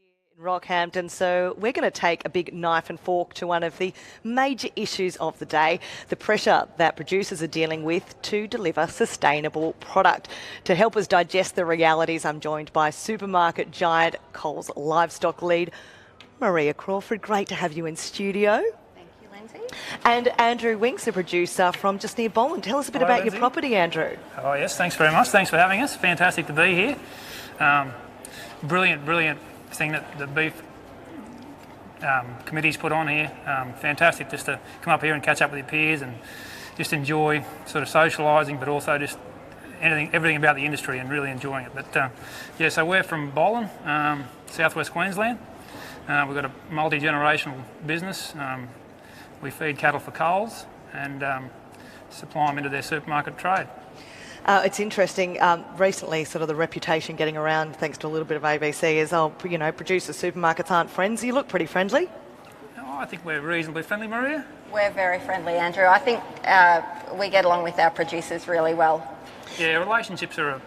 in Rockhampton, so we're going to take a big knife and fork to one of the major issues of the day, the pressure that producers are dealing with to deliver sustainable product. To help us digest the realities, I'm joined by supermarket giant Coles livestock lead, Maria Crawford. Great to have you in studio. Thank you, Lyndsey. And Andrew Winks, a producer from just near Bolton. Tell us a bit about your property, Andrew. Oh yes, thanks very much. Thanks for having us. Fantastic to be here. Brilliant thing that the beef committee's put on here. Fantastic just to come up here and catch up with your peers and just enjoy sort of socialising, but also just everything about the industry and really enjoying it. But yeah, so we're from Bolton, southwest Queensland. We've got a multi-generational business. We feed cattle for Coles and supply them into their supermarket trade. It's interesting, recently sort of the reputation getting around, thanks to a little bit of ABC, is, producers, supermarkets aren't friends. You look pretty friendly. Oh, I think we're reasonably friendly, Maria. We're very friendly, Andrew. I think we get along with our producers really well. Yeah, relationships are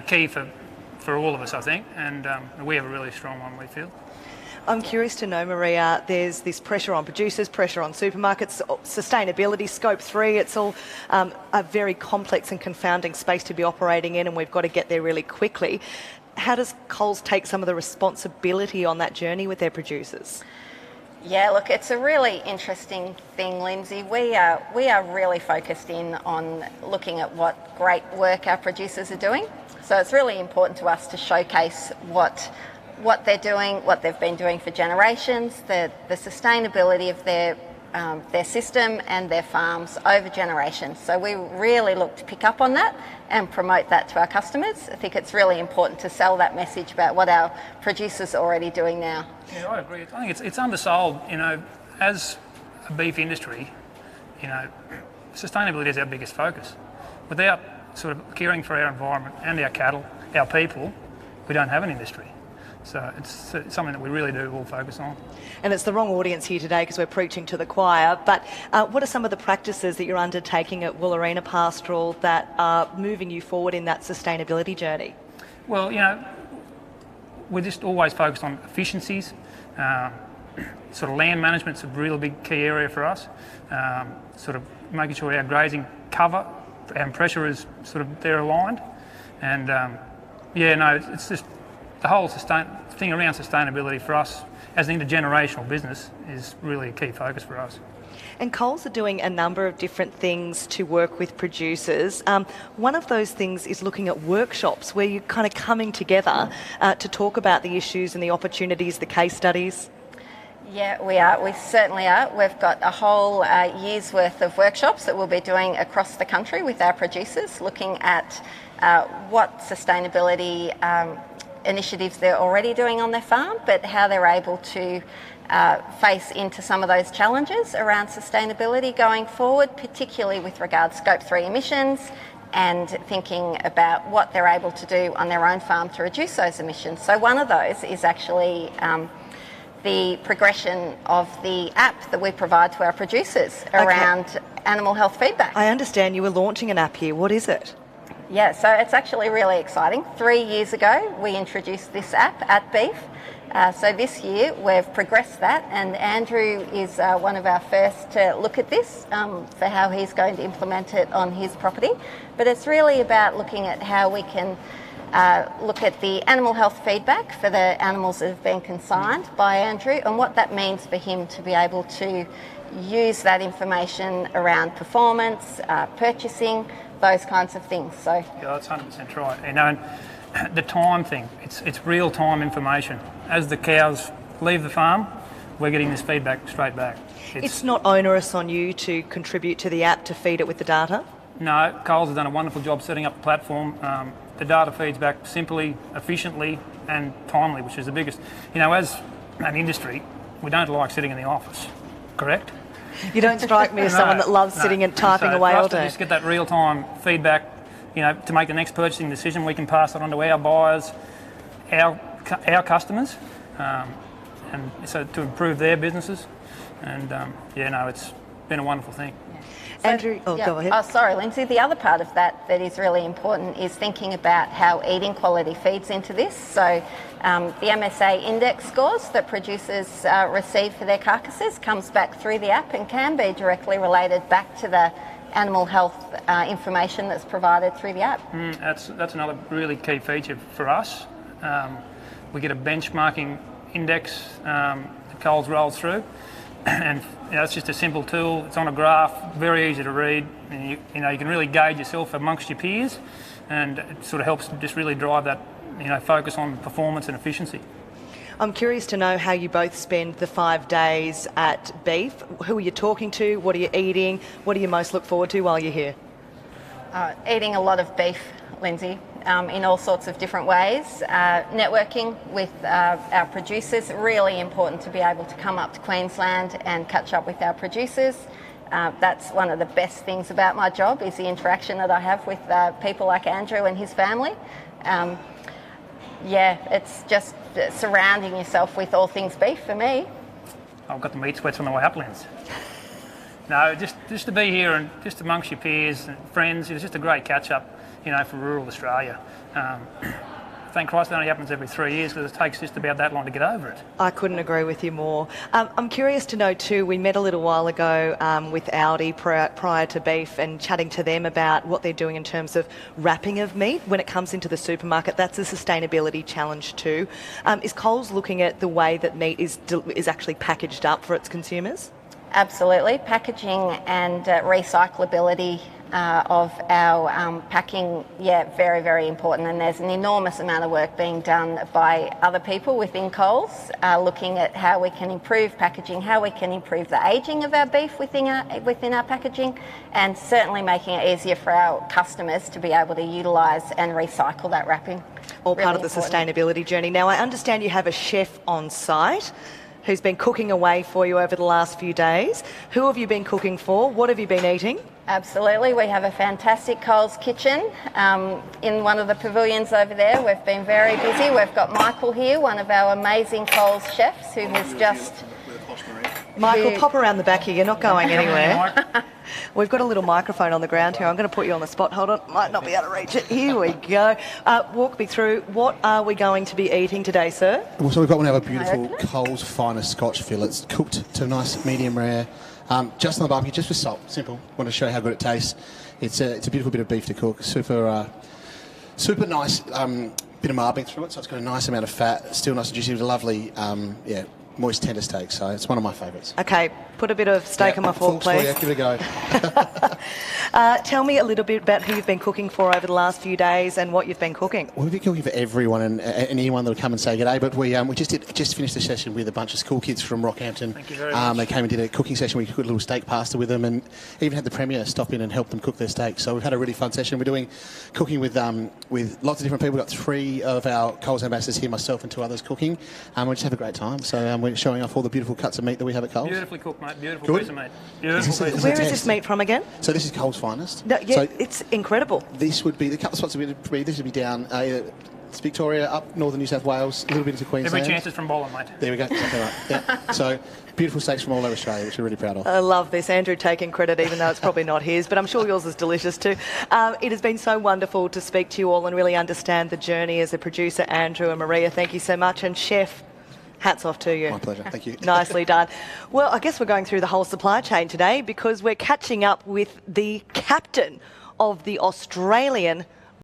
key for all of us, I think, and we have a really strong one, we feel. I'm curious to know, Maria, there's this pressure on producers, pressure on supermarkets, sustainability, scope 3, it's all a very complex and confounding space to be operating in, and we've got to get there really quickly. How does Coles take some of the responsibility on that journey with their producers? Yeah, look, it's a really interesting thing, Lyndsey. We are really focused in on looking at what great work our producers are doing. So it's really important to us to showcase what they're doing, what they've been doing for generations, the sustainability of their system and their farms over generations. So we really look to pick up on that and promote that to our customers. I think it's really important to sell that message about what our producers are already doing now. Yeah, I agree. I think it's undersold. As a beef industry, sustainability is our biggest focus. Without sort of caring for our environment and our cattle, our people, we don't have an industry. So it's something that we really do all focus on. And it's the wrong audience here today because we're preaching to the choir, but what are some of the practices that you're undertaking at Woolarina Pastoral that are moving you forward in that sustainability journey? Well, we're just always focused on efficiencies. Sort of land management's a real big key area for us. Sort of making sure our grazing cover and pressure is sort of they're aligned. And it's just the whole thing around sustainability for us as an intergenerational business is really a key focus for us. And Coles are doing a number of different things to work with producers. One of those things is looking at workshops where you're kind of coming together to talk about the issues and the opportunities, the case studies. Yeah, we are. We certainly are. We've got a whole year's worth of workshops that we'll be doing across the country with our producers, looking at what sustainability initiatives they're already doing on their farm, but how they're able to face into some of those challenges around sustainability going forward, particularly with regard to scope 3 emissions and thinking about what they're able to do on their own farm to reduce those emissions. So one of those is actually the progression of the app that we provide to our producers around animal health feedback. I understand you were launching an app here. What is it? Yeah, so it's actually really exciting. 3 years ago, we introduced this app at Beef. So this year, we've progressed that, and Andrew is one of our first to look at this for how he's going to implement it on his property. But it's really about looking at how we can look at the animal health feedback for the animals that have been consigned by Andrew and what that means for him to be able to use that information around performance, purchasing, those kinds of things. So yeah, that's 100% right. And the time thing, it's real time information. As the cows leave the farm, we're getting this feedback straight back. It's not onerous on you to contribute to the app to feed it with the data? No, Coles has done a wonderful job setting up the platform. The data feeds back simply, efficiently and timely, which is the biggest. As an industry, we don't like sitting in the office, correct? You don't strike me as someone that loves sitting and typing away all day. To just get that real-time feedback, to make the next purchasing decision, we can pass it on to our buyers, our customers, and so to improve their businesses. And it's been a wonderful thing. So, Andrew, go ahead. Oh, sorry, Lyndsey. The other part of that is really important is thinking about how eating quality feeds into this. So The MSA index scores that producers receive for their carcasses comes back through the app and can be directly related back to the animal health information that's provided through the app. That's another really key feature for us. We get a benchmarking index that Coles rolls through, and it's just a simple tool. It's on a graph, very easy to read, and you can really gauge yourself amongst your peers, and it sort of helps to just really drive that focus on performance and efficiency. I'm curious to know how you both spend the 5 days at Beef. Who are you talking to? What are you eating? What do you most look forward to while you're here? Eating a lot of beef, Lyndsey, in all sorts of different ways. Networking with our producers, really important to be able to come up to Queensland and catch up with our producers. That's one of the best things about my job, is the interaction that I have with people like Andrew and his family. It's just surrounding yourself with all things beef for me. I've got the meat sweats on the way up, Lynds. No, just to be here and just amongst your peers and friends, it's just a great catch-up, for rural Australia. Thank Christ it only happens every 3 years, because it takes just about that long to get over it. I couldn't agree with you more. I'm curious to know too, we met a little while ago with Audi prior to Beef, and chatting to them about what they're doing in terms of wrapping of meat when it comes into the supermarket. That's a sustainability challenge too. Is Coles looking at the way that meat is actually packaged up for its consumers? Absolutely. Packaging and recyclability of our packing, very, very important. And there's an enormous amount of work being done by other people within Coles, looking at how we can improve packaging, how we can improve the ageing of our beef within our packaging, and certainly making it easier for our customers to be able to utilise and recycle that wrapping. All part of the sustainability journey. Now, I understand you have a chef on site who's been cooking away for you over the last few days. Who have you been cooking for? What have you been eating? Absolutely. We have a fantastic Coles kitchen in one of the pavilions over there. We've been very busy. We've got Michael here, one of our amazing Coles chefs, who has just... Michael, pop around the back here. You're not going anywhere. We've got a little microphone on the ground here. I'm going to put you on the spot. Hold on. Might not be able to reach it. Here we go. Walk me through. What are we going to be eating today, sir? Well, so we've got one of our beautiful Coles finest Scotch fillets, cooked to a nice medium rare, just on the barbecue, just with salt. Simple. Want to show you how good it tastes. It's a beautiful bit of beef to cook. Super nice bit of marbling through it, so it's got a nice amount of fat, still nice and juicy, with a lovely, moist tender steak. So it's one of my favourites. Okay, put a bit of steak on my fork, please. Give it a go. Tell me a little bit about who you've been cooking for over the last few days and what you've been cooking. Well, we've been cooking for everyone and anyone that would come and say g'day, but we just finished a session with a bunch of school kids from Rockhampton. Thank you very much. They came and did a cooking session. We cooked a little steak pasta with them, and even had the Premier stop in and help them cook their steak. So we've had a really fun session. We're doing cooking with lots of different people. We've got 3 of our Coles ambassadors here, myself and 2 others cooking. We just have a great time. So we're showing off all the beautiful cuts of meat that we have at Coles. Beautifully cooked, mate. Beautiful piece of meat. Beautiful piece of meat. Where is this meat from again? So this is Coles finest. No, so it's incredible. This would be the couple of spots would be. This would be down it's Victoria, up northern New South Wales, a little bit into Queensland. Every chance is from Boland, mate. There we go. Exactly right. Yeah. So beautiful steaks from all over Australia, which we're really proud of. I love this. Andrew taking credit, even though it's probably not his, but I'm sure yours is delicious too. It has been so wonderful to speak to you all and really understand the journey as a producer, Andrew and Maria. Thank you so much. And Chef, hats off to you. My pleasure. Thank you. Nicely done. Well, I guess we're going through the whole supply chain today, because we're catching up with the captain of the Australian